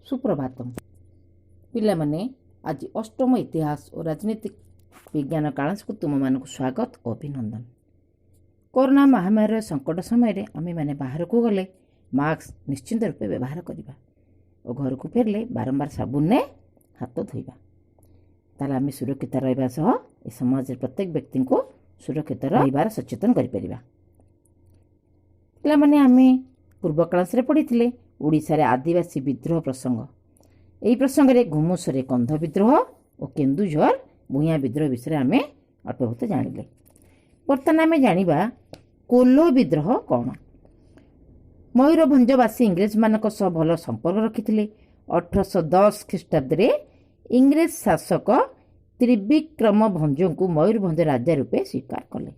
सुप्रभातम पिलामाने आज अष्टम इतिहास और राजनीतिक विज्ञान कालांश को तुम मानक स्वागत और अभिनंदन। कोरोना महामारी संकट समय आम मैंने बाहर को गले मास्क निश्चिंत रूपे व्यवहार करवा और घर को फेरले बारंबार साबुन ने हाथ धोइबा ताला आम सुरक्षित रहा सह समाज प्रत्येक व्यक्ति को सुरक्षित रहार सचेतन करिपरिबा। पिलामाने आम पूर्व क्लास रे पढ़ी ओडिशा रे आदिवासी विद्रोह प्रसंग यही प्रसंग रे घुमुसरे कंध विद्रोह और केन्दुझर भूया विद्रोह विषय आम अल्प बहुत जानिले। बर्तमान आम जानिबा कोल्हो विद्रोह कौन। मयूरभंजवासी इंग्रेज मानक सह भल संपर्क रखिथिले। 1810 ख्रीष्टाब्द रे इंग्रेज शासक त्रिविक्रम भंज को मयूरभंज राजा रूपे स्वीकार कले।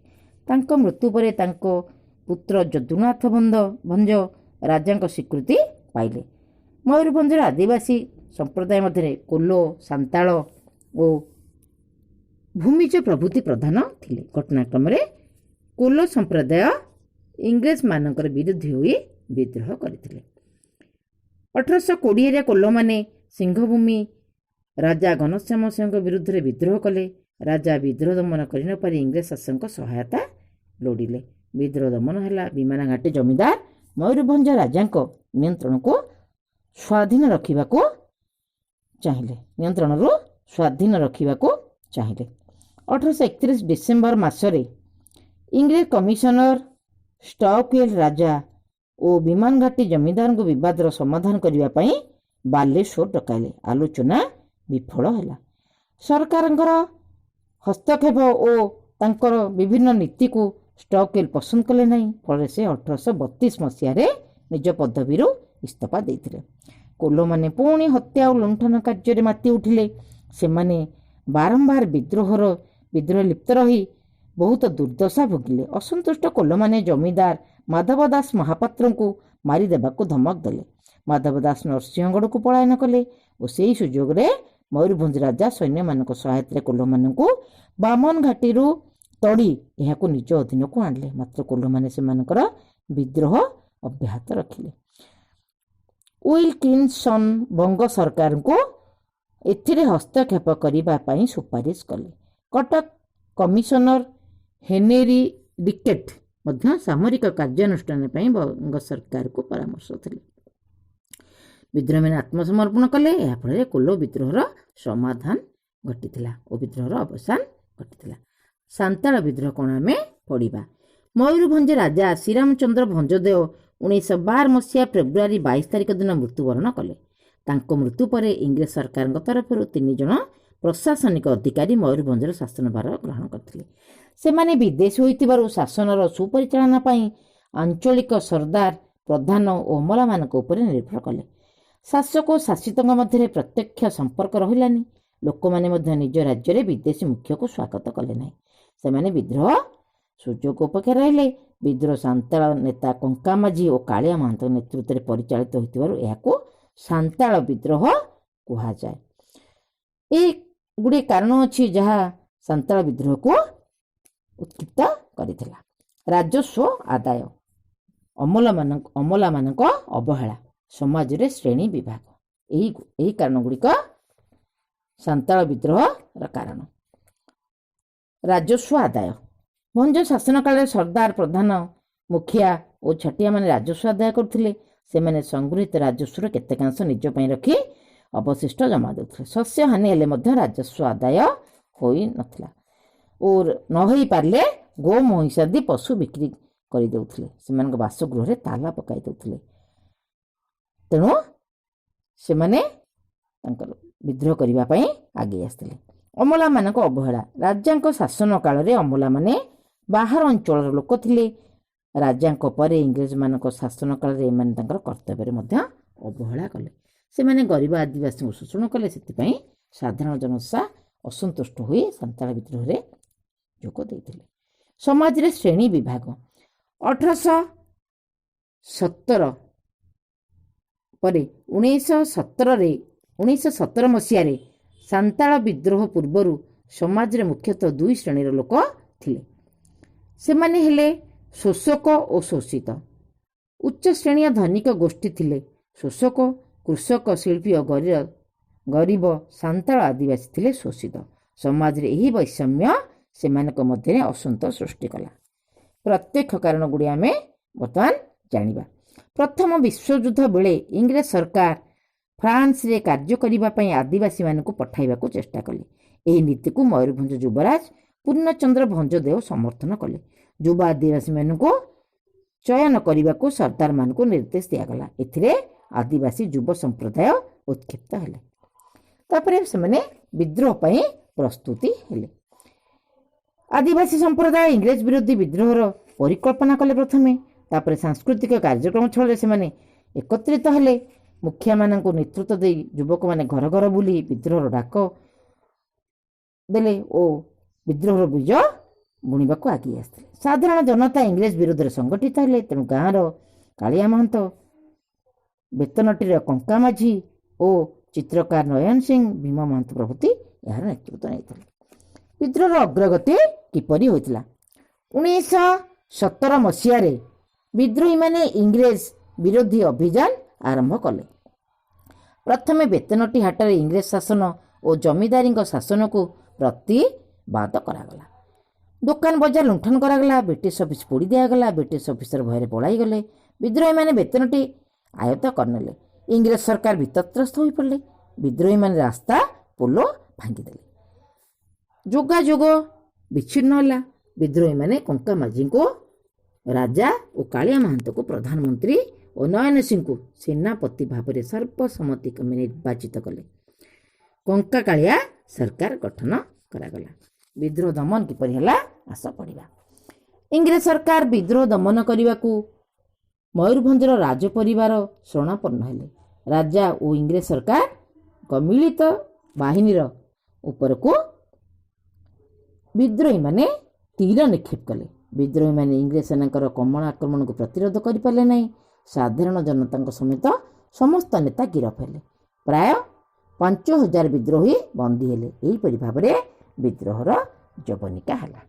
तांको मृत्यु परे तांको पुत्र जदुनाथ भंज राजा स्वीकृति पाइले। मयूरभंजर आदिवासी संप्रदाय मध्य कोल्हो सांताल और भूमिज प्रभृति प्रधान थिले। घटनाक्रम कोल्हो संप्रदाय इंग्रेज मानकर विरुद्ध होई विद्रोह करथिले। 1820 कोल्हो माने सिंहभूमि राजा घनश्याम सिंह विरुद्ध विद्रोह कले। राजा विद्रोह दमन कर न पारि इंग्रेज शासक सहायता लोड़िले। विद्रोह दमन है। विमानघाटी जमींदार मयूरभंज राजा नियंत्रण को स्वाधीन रखा चाहिए। नियंत्रण स्वाधीन रखा चाहिए। 1831 डिसेम्बर मासरे इंग्रेज कमिशनर स्टॉकवेल राजा और विमानघाटी जमींदार को विवादर समाधान करने बालेश्वर डकाइले। आलोचना विफल है। सरकार हस्तक्षेप और तांकर विभिन्न नीति को स्टॉकवेल पसंद कले नहीं। फल से 1832 मसीह निज पदवी इस्तीफा देते। कोल्हो माने पुणी हत्या और लुंठन कार्य माति उठिले। से माने बारंबार विद्रोह लिप्त रही बहुत दुर्दशा भोगिले। असंतुष्ट कोल्हो माने जमींदार माधव दास महापात्र को मारिदेवा धमक देले। माधव दास नरसिंहगढ़ को पलायन कले और से ही सुजोग रे मयूरभंज राजा सैन्य मान सहायता कोल्हो मान बामन घाटी तड़ी यह निज अधीन को आणले। मात्र कोल्हो माने सेमानकर विद्रोह अब्याहत रखिले। विल्किंसन बंग सरकार को एथिरे हस्तक्षेप करने सुपारिश कले। कटक कमिशनर हेनरी रिकेट मध्य सामरिक कार्यानुष्ठान बंग सरकार को परामर्श थे। विद्रोह मैंने आत्मसमर्पण कले। यह फल कोल्हो विद्रोहर समाधान घटी और विद्रोहर अवसान घटी। सांताल विद्रोह कौन आम पढ़ा। मयूरभंज राजा श्रीरामचंद्र भंजदेव 1912 मसीहा फेब्रुआरी 22 तारिख दिन मृत्युवरण कले। तांको मृत्यु पर इंग्रेज सरकार तरफ 3 जन प्रशासनिक अधिकारी मयूरभंजर शासनभार ग्रहण करथिले। सेमाने विदेश होइतिबारु शासनर सुपरिचालना पई आंचलिक सरदार प्रधान और अमला मानक उपर निर्भर कले। शासक और शासित मध्य प्रत्यक्ष संपर्क रहिलानी। लोक माने मध्य निज राज्य रे विदेशी मुख्य को स्वागत कले नहीं। सेमाने विद्रोह सुजोग अपेक्षा रहिले। विद्रोह सांताल नेता कंका माझी और कालिया महंत नेतृत्व में परिचालित होइतिबारु एहाको सांताल विद्रोह कहा जाए। एक गुड़े कारण अच्छी जहाँ सांताल विद्रोह को उत्क्षिप्त करिथिला। राजस्व आदाय, अमला मानक अवहेला, समाज रे श्रेणी विभाग, यही कारण गुड़िक सांताल विद्रोह कारण। राजस्व आदाय भंज शासन काल सरदार प्रधान मुखिया और छटिया माने राजस्व आदाय करथिले। सेमाने संगृहित राजस्वर केतेकांश निज पई रखी अवशिष्ट जमा देउथिले। शस्य हानि हेले मध्य राजस्व आदाय होई नथिला और न होई पारले गो महिष आदि पशु बिक्री करि देउथिले। सेमानक बासगृह रे ताला पकाई देउथिले। तेणु सेमाने तांकर विद्रोह करिबा पई आगे आस्थिले। अमला मानक अवहेला राजांक शासन काल रे अमला माने बाहर अंचल लोक थिले। राजांक परे इंग्रेज मानक शासन काल रे एमाने तांकर कर्तव्य मध्य अवहेला कले। सेमाने गरीब आदिवासी शोषण कले। सेतिपई साधारण जनता असंतुष्ट होई सांताल विद्रोह रे जोग देइथिले। समाज रे श्रेणी विभाग 1817 परे 1917 मसीह रे सांताल विद्रोह पूर्वर समाज रे मुख्यतः 2 श्रेणी लोक थिले। सेमाने हेले शोषक और शोषित। उच्च श्रेणी धनिक गोष्ठी थिले। शोषक କୃଷକ, ଶିଳ୍ପୀ ଓ ଗରିବ ସାନ୍ତାଳ ଆଦିବାସୀ ଥିଲେ ଶୋଷିତ। ସମାଜରେ ଏହି ବୈଷମ୍ୟ ସେମାନଙ୍କ ମଧ୍ୟରେ ଅସନ୍ତୋଷ ସୃଷ୍ଟି କଲା। ପ୍ରତ୍ୟକ୍ଷ କାରଣ ଗୁଡ଼ିଏ ଆମେ ବର୍ତ୍ତମାନ ଜାଣିବା। ପ୍ରଥମ ବିଶ୍ୱଯୁଦ୍ଧ ବେଳେ ଇଂରେଜ ସରକାର ଫ୍ରାନ୍ସରେ କାର୍ଯ୍ୟ କରିବା ପାଇଁ ଆଦିବାସୀମାନଙ୍କୁ ପଠାଇବାକୁ ଚେଷ୍ଟା କଲେ। ଏହି ନୀତିକୁ ମୟୂରଭଞ୍ଜ ଯୁବରାଜ ପୂର୍ଣ୍ଣଚନ୍ଦ୍ର ଭଞ୍ଜଦେଓ ସମର୍ଥନ କଲେ। ଯୁବ ଆଦିବାସୀମାନଙ୍କୁ ଚୟନ କରିବାକୁ ସର୍ଦ୍ଦାରମାନଙ୍କୁ ନିର୍ଦ୍ଦେଶ ଦିଆଗଲା। ଏଥିରେ ଆଦିବାସୀ ଯୁବ ସମ୍ପ୍ରଦାୟ ଉତ୍କ୍ଷିପ୍ତ ହେଲେ। ତାପରେ ସେମାନେ ବିଦ୍ରୋହ ପାଇଁ ପ୍ରସ୍ତୁତି ହେଲେ। ଆଦିବାସୀ ସମ୍ପ୍ରଦାୟ ଇଂରେଜ ବିରୋଧୀ ବିଦ୍ରୋହର ପରିକଳ୍ପନା କଲେ ପ୍ରଥମେ। ତାପରେ ସାଂସ୍କୃତିକ କାର୍ଯ୍ୟକ୍ରମ ଛଳରେ ସେମାନେ ଏକତ୍ରିତ ହେଲେ। ମୁଖିଆମାନଙ୍କୁ ନେତୃତ୍ୱ ଦେଇ ଯୁବକମାନେ ଘର ଘର ବୁଲି ବିଦ୍ରୋହର ଡାକ ଦେଲେ ଓ ବିଦ୍ରୋହର ବୀଜ ବୁଣିବାକୁ ଆଗେଇ ଆସିଥିଲେ। ସାଧାରଣ ଜନତା ଇଂରେଜ ବିରୋଧରେ ସଂଗଠିତ ହେଲେ। ତେଣୁ ଗାଁର କାଳିଆ ମହନ୍ତ, ବେତନଟିର କଙ୍କା ମାଝୀ ଓ ଚିତ୍ରକାର ନୟନ ସିଂ, ଭୀମ ମହନ୍ତ ପ୍ରଭୃତି ଏହାର ନେତୃତ୍ୱ ନେଇଥିଲେ। ବିଦ୍ରୋହର ଅଗ୍ରଗତି କିପରି ହୋଇଥିଲା? 1917 ମସିହାରେ ବିଦ୍ରୋହୀମାନେ ଇଂରେଜ ବିରୋଧୀ ଅଭିଯାନ ଆରମ୍ଭ କଲେ। ପ୍ରଥମେ ବେତନଟି ହାଟରେ ଇଂରେଜ ଶାସନ ଓ ଜମିଦାରୀଙ୍କ ଶାସନକୁ ପ୍ରତିବାଦ କରାଗଲା। ଦୋକାନ ବଜାର ଲୁଣ୍ଠନ କରାଗଲା। ବ୍ରିଟିଶ ଅଫିସ ପୋଡ଼ି ଦିଆଗଲା। ବ୍ରିଟିଶ ଅଫିସର ଭୟରେ ପଳାଇଗଲେ। ବିଦ୍ରୋହୀମାନେ ବେତନଟି ଆୟତ୍ତ କରିନେଲେ। ଇଂରେଜ ସରକାର ବିତତ୍ରସ୍ତ ହୋଇପଡ଼ିଲେ। ବିଦ୍ରୋହୀମାନେ ରାସ୍ତା ପୋଲ ଭାଙ୍ଗିଦେଲେ। ଯୋଗାଯୋଗ ବିଚ୍ଛିନ୍ନ ହେଲା। ବିଦ୍ରୋହୀମାନେ କଙ୍କା ମାଝୀଙ୍କୁ ରାଜା ଓ କାଳିଆ ମହାନ୍ତକୁ ପ୍ରଧାନମନ୍ତ୍ରୀ ଓ ନୟନ ସିଂଙ୍କୁ ସେନାପତି ଭାବରେ ସର୍ବସମ୍ମତିକ୍ରମେ ନିର୍ବାଚିତ କଲେ। କଙ୍କା କାଳିଆ ସରକାର ଗଠନ କରାଗଲା। ବିଦ୍ରୋହ ଦମନ କିପରି ହେଲା ଆସ ପଡ଼ିବା। ଇଂରେଜ ସରକାର ବିଦ୍ରୋହ ଦମନ କରିବାକୁ ମୟୂରଭଞ୍ଜର ରାଜ ପରିବାର ଶରଣାପନ୍ନ ହେଲେ। ରାଜା ଓ ଇଂରେଜ ସରକାରଙ୍କ ମିଳିତ ବାହିନୀର ଉପରକୁ ବିଦ୍ରୋହୀମାନେ ତୀର ନିକ୍ଷେପ କଲେ। ବିଦ୍ରୋହୀମାନେ ଇଂରେଜ ସେନାଙ୍କର କମଳ ଆକ୍ରମଣକୁ ପ୍ରତିରୋଧ କରିପାରିଲେ ନାହିଁ। ସାଧାରଣ ଜନତାଙ୍କ ସମେତ ସମସ୍ତ ନେତା ଗିରଫ ହେଲେ। ପ୍ରାୟ 5000 ବିଦ୍ରୋହୀ ବନ୍ଦୀ ହେଲେ। ଏହିପରି ଭାବରେ ବିଦ୍ରୋହର ଯବନିକା ହେଲା।